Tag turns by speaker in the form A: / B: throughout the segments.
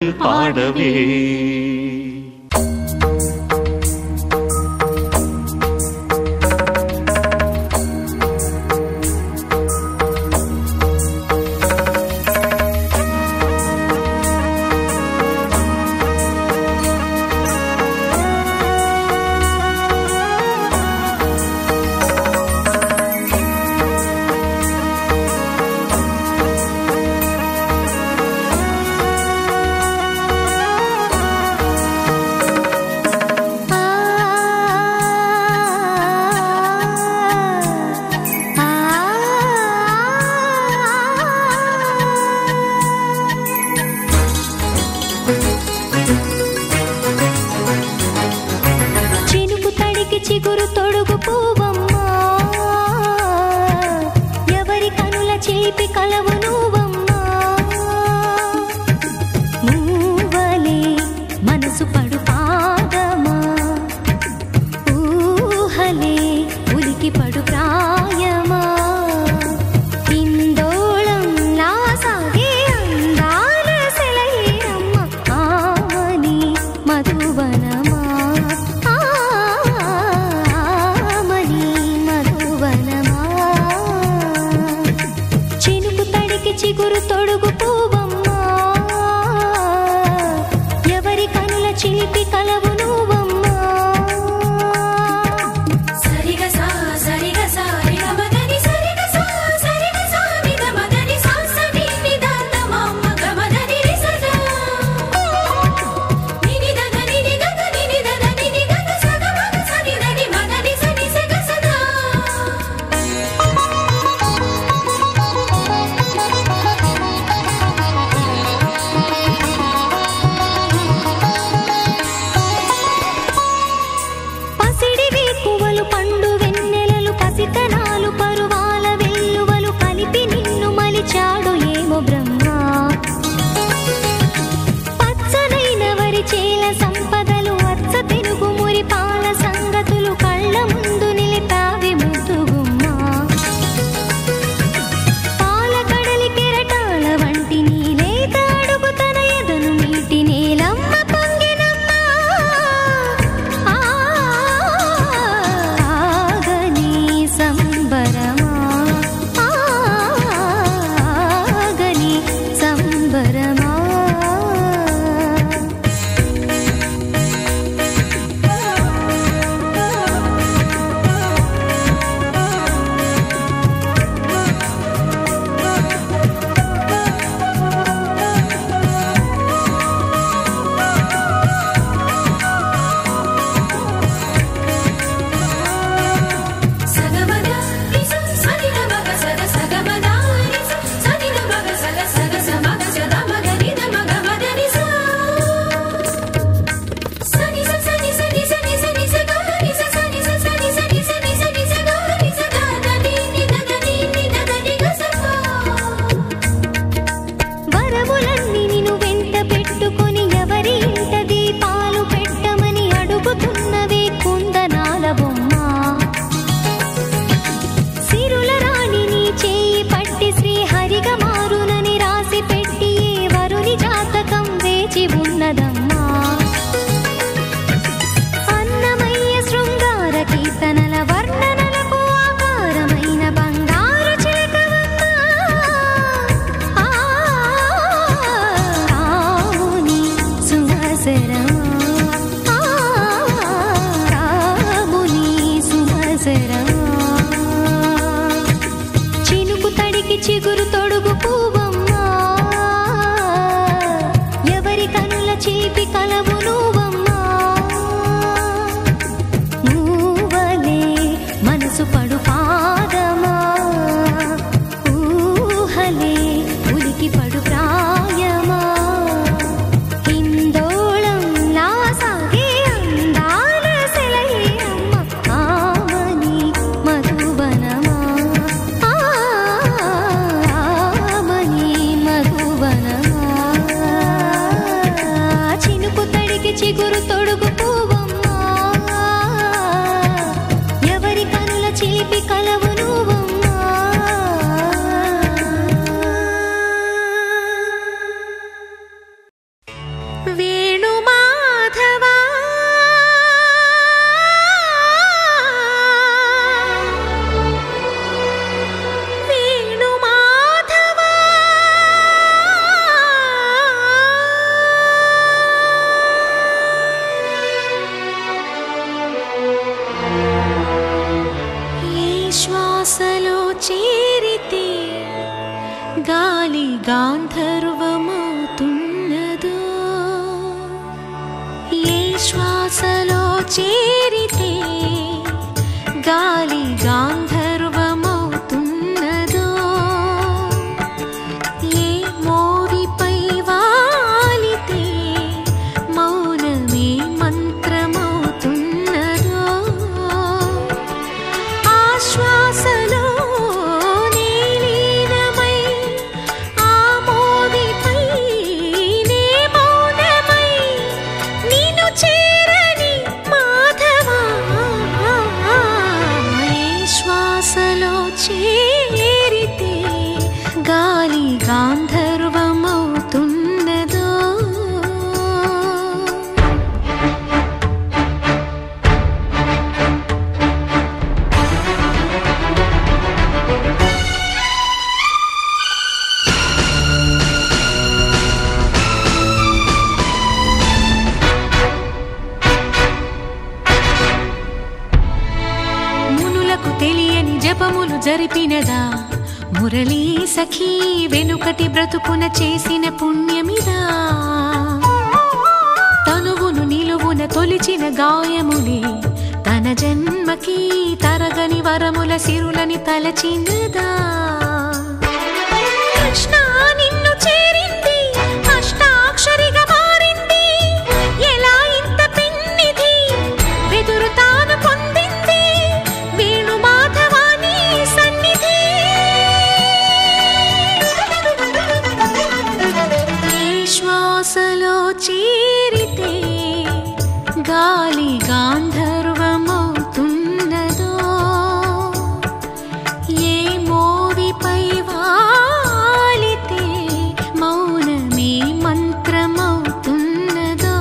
A: పాడవే
B: చిగురు తొడుగు పూవమ్మా ఎవరి కనుల చేపి కలవు నువ్వమ్మా నువ్వలే మనసు పడు పాదమా ఊహలే ఉలికి పడు ప్రాయమా ఇందోళం నా సాగే అందాల సెలయేరమ్మ ఆమని మధువనమా చిగురు తొడుగు పూవమ్మా ఎవరి కనుల చిలిపి కలవు నువ్వమ్మా సరిగా సా సరిగా సా రిగ మదని సరిగా సా సరిగా సా నిద మదని సా సని నిదాన మమ్మ గమదని రిసదా నిని దద నిని గద నిని దద నిని గద సగ మగ సని దని మదని సని సగ సదా పండు వెన్నెలలు పసితనాలు పరువాల వెల్లువలు కలిపి నిన్ను మలిచాడు ఏమో బ్రహ్మ పచ్చనైన వరి చేల సంపదలు అచ్చ తెలుగు మురి పాల సంగతులు కళ్ళ ముందు నిలిపావి ముద్దుగుమ్మా పాల కడలి కెరటాల వంటి నీలేత అడుగు తన ఎదను మీటి నేలమ్మ పొంగినమ్మా సంబరమా ఆగని సంబరమా వరములన్నీ నిన్ను వెంట పెట్టుకొని ఎవరి ఇంట దీపాలు పెట్టమని అడుగుతున్నవే కుందనాల బొమ్మ సిరుల రాణి నీ చేయి పట్టి శ్రీహరిగా మారునని రాసి పెట్టి ఏ వరుని జాతకం వేచి ఉన్నదమ్మా అన్నమయ్య శృంగార కీర్తనల వర్ణనలకు ఆకారమైన బంగారు చిలకవమ్మా రాముని సుమసరమా రాముని సుమసరమా చినుకు తడికి చిగురు తొడుగు పూవమ్మా ఎవరి కనుల చేపి కలవు నువ్వమ్మా నువ్వలే మనసు పడు పాదమా ఊహలే ఉలికి పడు ప్రాయమా ఇందోళం నా సాగే అందాల సెలయేరమ్మ ఆమని మధువనమా ఆమని మధువనమా చినుకు తడికి
A: చేరితే గాలి గాంధర్వమవుతున్నదో ఏ మోవిపై వాలితే మౌనమే మంత్రమవుతున్నదో ఆశ్వాసలో నీలీనమై ఆ మోవిపై నే మౌనమై నిన్ను చేరని మాధవా ఏ శ్వాసలో చేరితే గాలి గాంధర్వమవుతున్నదో మునులకు తెలియని జపములు జరిపినదా మురళీ సఖీ వెనుకటి బ్రతుకున చేసిన పుణ్యమిదా తనువును నిలువున తొలిచిన గాయములే తన జన్మకి తరగని వరముల సిరులని తలచినదా కృష్ణ నిన్ను చేరింది అష్టాక్షరిగా మారింది ఎలా ఇంత పెన్నిధి వెదురు తాను పొందింది వేణు మాధవాని సన్నిధి ఈ శ్వాసలో చేరితే గాలి గాంధర్వమవుతున్నదో ఏ మోవిపై వాలితే మౌనమే మంత్రమవుతున్నదో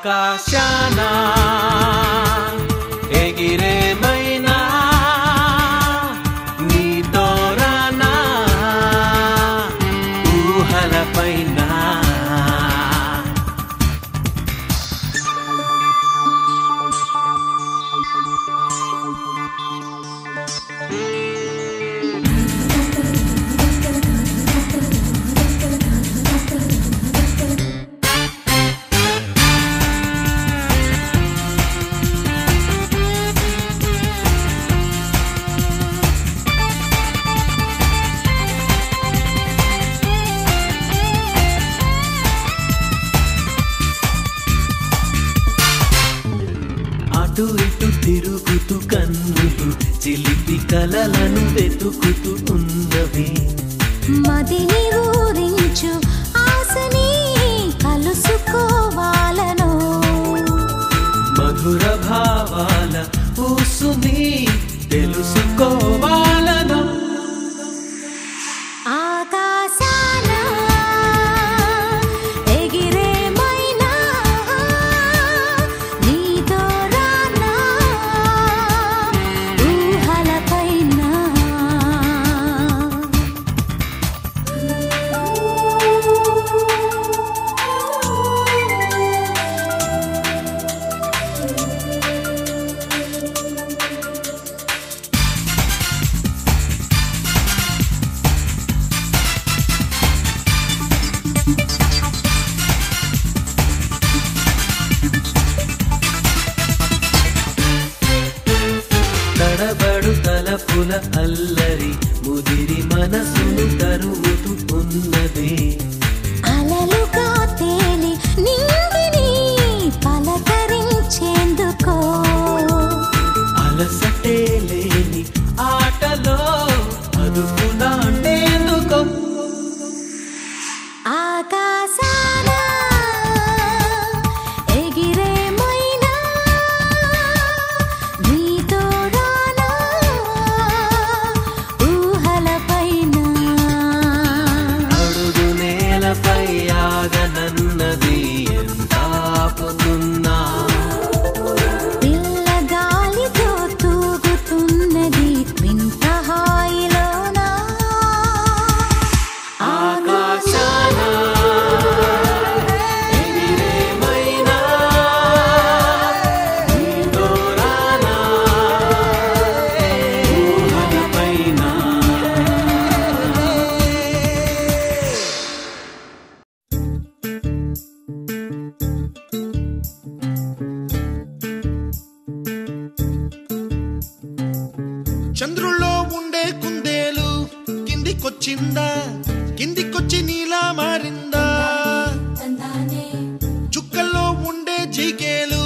C: ఆకాశాన ఎగిరేమైనా నీతో రానా ఊహలపైన అటు ఇటు తిరుగుతూ కన్నులు చిలిపి కలలను వెతుకుతూ ఉన్నవి
A: మదిని ఊరించు ఆశని కలుసుకోవాలను
C: మధుర భావాల ఊసుని తెలుసుకోవాలను
A: ఆకాశాన ఎగిరేమైనా నీతో రానా ఊహలపైన
C: తడబడు తలపుల అల్లరి ముదిరి మనసును తరుముతూ ఉన్నది
A: అలలుగా తేలి నింగిని పలకరించేందుకో
C: అలసటే లేని ఆటలో అదుపు నాటేందుకో
A: ఆకాశాన ఎగిరేమైనా నీతో రానా ఊహలపైన
C: అడుగు నేలపై ఆగనన్నది ఎంత ఆపుతున్నా
A: పిల్లగాలితో తూగుతున్నది వింత హాయిలోనా
C: ఆకాశాన ఎగిరేమైనా నీతో రానా ఊహలపైన
D: చంద్రుల్లో ఉండే కుందేలు కిందికొచ్చిందా కిందికొచ్చి నీలా మారిందా చుక్కల్లో ఉండే జీకేలు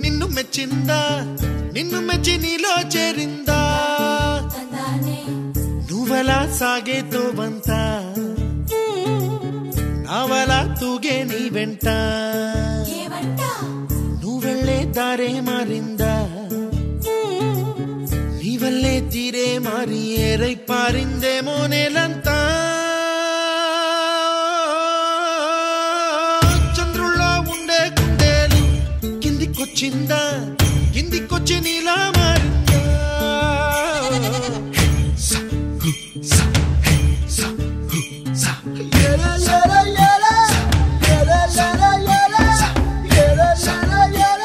D: నిన్ను మెచ్చిందా నిన్ను మెచ్చి నీలో చేరిందా నువ్వలా సాగేతో వంత నావలా తూగే నీ వెంట నువ్వెళ్ళే దారే మారిందా నీవల్లే తీరే మారి ఏరై పారిందేమో నేలంతా చంద్రుల్లో ఉండే కుందేలు కిందికొచ్చిందా కిందికొచ్చి నీలా మారిందా సా, హు, సా, హే, సా, హు, సా. ఏల, ఏల, ఏల. ఏల, ఏల, ఏల. ఏల, ఏల, ఏల.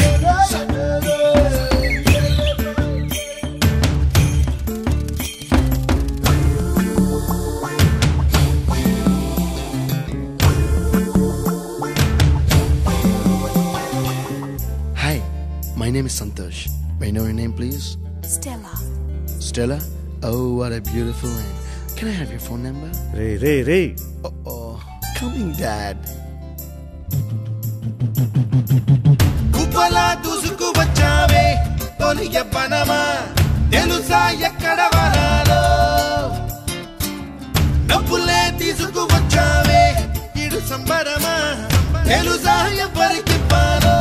D: ఏల, ఏల,
E: Hi, my name is Santosh. May I know your name, please?
A: Stella.
E: Stella? Oh, what a beautiful name. Can I have your phone number?
F: Ray
E: Oh, coming, Dad.
D: కుప్పలా దూసుకు వచ్చావే తొలి యవ్వనమా తెలుసా ఎక్కడ వరాలో డబ్బులే తీసుకు వచ్చావే ఇడు సంబరమా తెలుసా ఎవరికి పాలో